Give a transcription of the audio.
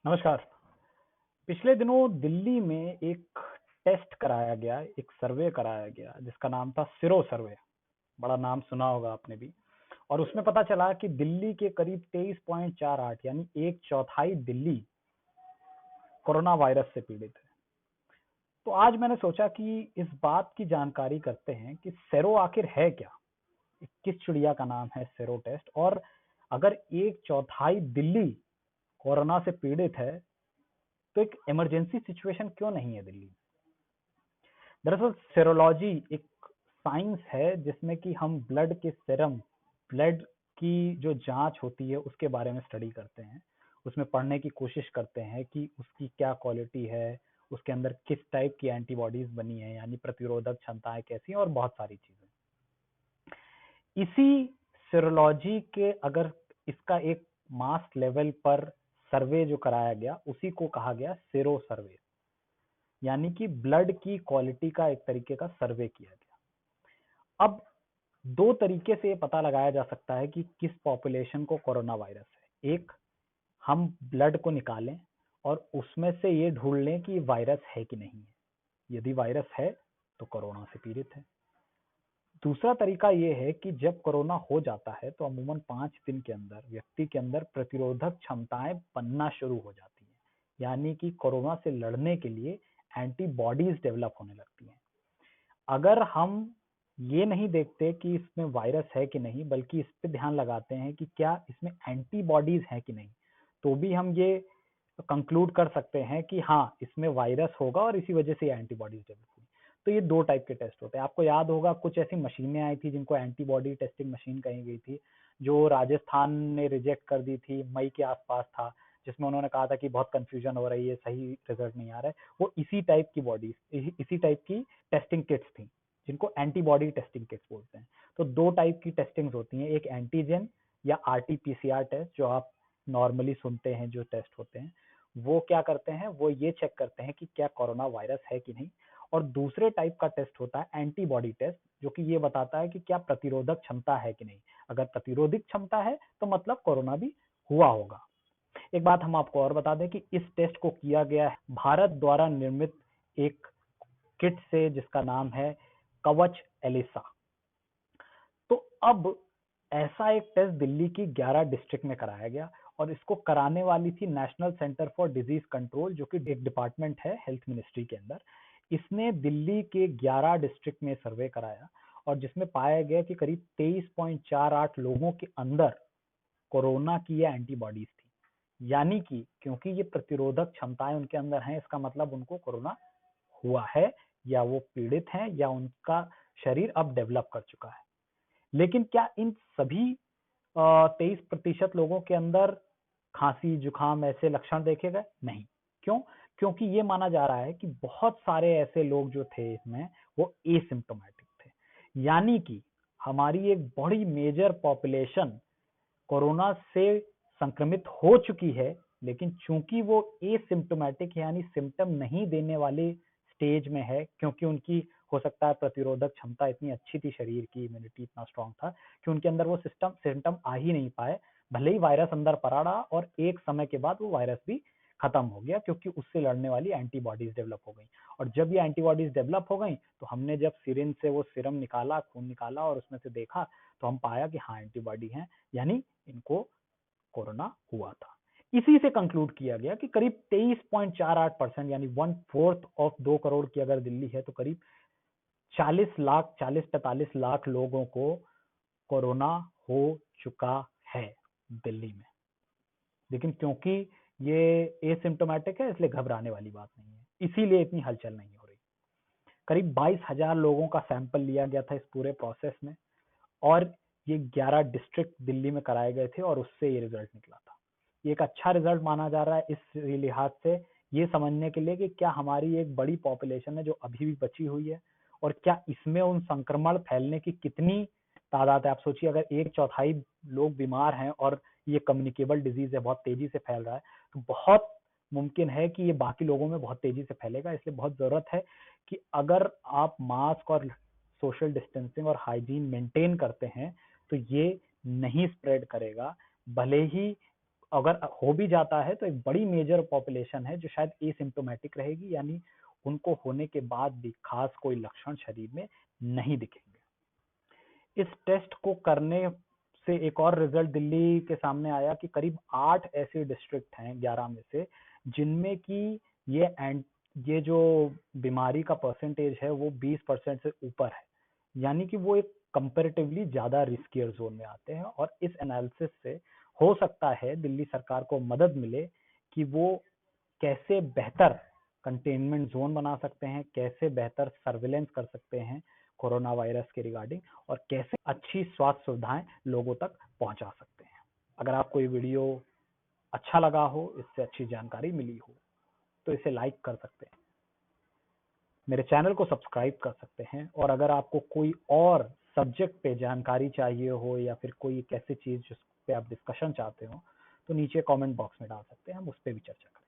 नमस्कार। पिछले दिनों दिल्ली में एक टेस्ट कराया गया, एक सर्वे कराया गया जिसका नाम था सिरो सर्वे। बड़ा नाम सुना होगा आपने भी। और उसमें पता चला कि दिल्ली के करीब 23.48 यानी एक चौथाई दिल्ली कोरोना वायरस से पीड़ित है। तो आज मैंने सोचा कि इस बात की जानकारी करते हैं कि सेरो आखिर है क्या, किस चिड़िया का नाम है सेरो टेस्ट, और अगर एक चौथाई दिल्ली कोरोना से पीड़ित है तो एक इमरजेंसी सिचुएशन क्यों नहीं है दिल्ली में। दरअसल सेरोलॉजी एक साइंस है जिसमें कि हम ब्लड के सेरम, ब्लड की जो जांच होती है उसके बारे में स्टडी करते हैं। उसमें पढ़ने की कोशिश करते हैं कि उसकी क्या क्वालिटी है, उसके अंदर किस टाइप की एंटीबॉडीज बनी है, यानी प्रतिरोधक क्षमताएं कैसी हैं, और बहुत सारी चीजें। इसी सेरोलॉजी के अगर इसका एक मास लेवल पर सर्वे जो कराया गया उसी को कहा गया सेरो सर्वे, यानी कि ब्लड की क्वालिटी का एक तरीके का सर्वे किया गया। अब दो तरीके से पता लगाया जा सकता है कि किस पॉपुलेशन को कोरोना वायरस है। एक, हम ब्लड को निकालें और उसमें से ये ढूंढ लें कि वायरस है कि नहीं है। यदि वायरस है तो कोरोना से पीड़ित है। दूसरा तरीका ये है कि जब कोरोना हो जाता है तो अमूमन 5 दिन के अंदर व्यक्ति के अंदर प्रतिरोधक क्षमताएं बनना शुरू हो जाती हैं, यानी कि कोरोना से लड़ने के लिए एंटीबॉडीज डेवलप होने लगती हैं। अगर हम ये नहीं देखते कि इसमें वायरस है कि नहीं, बल्कि इस पे ध्यान लगाते हैं कि क्या इसमें एंटीबॉडीज है कि नहीं, तो भी हम ये कंक्लूड कर सकते हैं कि हाँ, इसमें वायरस होगा और इसी वजह से एंटीबॉडीज डेवलप हुई। तो ये दो टाइप के टेस्ट होते हैं। आपको याद होगा कुछ ऐसी मशीनें आई थी जिनको एंटीबॉडी टेस्टिंग मशीन कही गई थी, जो राजस्थान ने रिजेक्ट कर दी थी, मई के आसपास था, जिसमें उन्होंने कहा था कि बहुत कंफ्यूजन हो रही है, सही रिजल्ट नहीं आ रहा है। वो इसी टाइप की बॉडीज, इसी टाइप की टेस्टिंग किट्स थी जिनको एंटीबॉडी टेस्टिंग किट्स बोलते हैं। तो दो टाइप की टेस्टिंग्स होती हैं, एक एंटीजन या आरटीपीसीआर टेस्ट जो आप नॉर्मली सुनते हैं, जो टेस्ट होते हैं वो क्या करते हैं, वो ये चेक करते हैं कि क्या कोरोना वायरस है कि नहीं। और दूसरे टाइप का टेस्ट होता है एंटीबॉडी टेस्ट, जो कि ये बताता है कि क्या प्रतिरोधक क्षमता है कि नहीं। अगर प्रतिरोधक क्षमता है तो मतलब कोरोना भी हुआ होगा। एक बात हम आपको और बता दें कि इस टेस्ट को किया गया है भारत द्वारा निर्मित एक किट से जिसका नाम है कवच एलिसा। तो अब ऐसा एक टेस्ट दिल्ली की 11 डिस्ट्रिक्ट में कराया गया और इसको कराने वाली थी national centre for disease control, जो कि एक डिपार्टमेंट है हेल्थ मिनिस्ट्री के अंदर। इसने दिल्ली के 11 डिस्ट्रिक्ट में सर्वे कराया और जिसमें पाया गया कि करीब 23.48 लोगों के अंदर कोरोना की ये एंटीबॉडीज थी। यानी कि क्योंकि ये प्रतिरोधक क्षमताएं उनके अंदर हैं, इसका मतलब उनको कोरोना हुआ है, या वो पीड़ित हैं, या उनका शरीर अब डेवलप कर चुका है। लेकिन क्या इन सभी 23% लोगों के अंदर खांसी जुकाम ऐसे लक्षण देखे गए? नहीं। क्यों? क्योंकि ये माना जा रहा है कि बहुत सारे ऐसे लोग जो थे इसमें वो एसिम्प्टोमेटिक थे, यानी कि हमारी एक बड़ी मेजर पॉपुलेशन कोरोना से संक्रमित हो चुकी है, लेकिन चूंकि वो एसिम्प्टोमेटिक यानी सिम्टम नहीं देने वाले स्टेज में है, क्योंकि उनकी हो सकता है प्रतिरोधक क्षमता इतनी अच्छी थी, शरीर की इम्यूनिटी इतना स्ट्रांग था कि उनके अंदर वो सिम्टम आ ही नहीं पाए। भले ही वायरस अंदर पड़ा रहा और एक समय के बाद वो वायरस भी खत्म हो गया, क्योंकि उससे लड़ने वाली एंटीबॉडीज डेवलप हो गई। और जब ये एंटीबॉडीज डेवलप हो गई तो हमने जब सिरिंज से वो सीरम निकाला, खून निकाला और उसमें से देखा, तो हम पाया कि हाँ, एंटीबॉडी है, यानी इनको कोरोना हुआ था। इसी से कंक्लूड किया गया कि करीब 23.48% यानी 1/4 ऑफ 2 करोड़ की अगर दिल्ली है तो करीब 40 लाख लोगों को कोरोना हो चुका है दिल्ली में। लेकिन क्योंकि ये एसिम्टोमेटिक है इसलिए घबराने वाली बात नहीं है, इसीलिए इतनी हलचल नहीं हो रही। करीब 22,000 लोगों का सैंपल लिया गया था इस पूरे प्रोसेस में और ये 11 डिस्ट्रिक्ट दिल्ली में कराए गए थे और उससे ये रिजल्ट निकला था। ये एक अच्छा रिजल्ट माना जा रहा है इस लिहाज से, ये समझने के लिए कि क्या हमारी एक बड़ी पॉपुलेशन है जो अभी भी बची हुई है और क्या इसमें उन संक्रमण फैलने की कितनी तादाद है। आप सोचिए, अगर एक चौथाई लोग बीमार हैं और ये कम्युनिकेबल डिजीज है, बहुत तेजी से फैल रहा है, तो बहुत मुमकिन है कि ये बाकी लोगों में बहुत तेजी से फैलेगा। इसलिए बहुत जरूरत है कि अगर आप मास्क और सोशल डिस्टेंसिंग और हाइजीन मेंटेन करते हैं तो ये नहीं स्प्रेड करेगा। भले ही अगर हो भी जाता है तो एक बड़ी मेजर पॉपुलेशन है जो शायद एसिम्प्टोमेटिक रहेगी, यानी उनको होने के बाद भी खास कोई लक्षण शरीर में नहीं दिखेंगे। इस टेस्ट को करने से एक और रिजल्ट दिल्ली के सामने आया कि करीब 8 ऐसे डिस्ट्रिक्ट हैं 11 में से जिनमें की ये ये जो बीमारी का परसेंटेज है वो 20% से ऊपर है, यानी कि वो एक कंपैरेटिवली ज्यादा रिस्कियर जोन में आते हैं। और इस एनालिसिस से हो सकता है दिल्ली सरकार को मदद मिले कि वो कैसे बेहतर कंटेनमेंट जोन बना सकते हैं, कैसे बेहतर सर्विलेंस कर सकते हैं कोरोना वायरस के रिगार्डिंग, और कैसे अच्छी स्वास्थ्य सुविधाएं लोगों तक पहुंचा सकते हैं। अगर आपको ये वीडियो अच्छा लगा हो, इससे अच्छी जानकारी मिली हो, तो इसे लाइक कर सकते हैं, मेरे चैनल को सब्सक्राइब कर सकते हैं। और अगर आपको कोई और सब्जेक्ट पे जानकारी चाहिए हो या फिर कोई एक ऐसी चीज जिस पे आप डिस्कशन चाहते हो, तो नीचे कमेंट बॉक्स में डाल सकते हैं, हम उस पर भी चर्चा करें।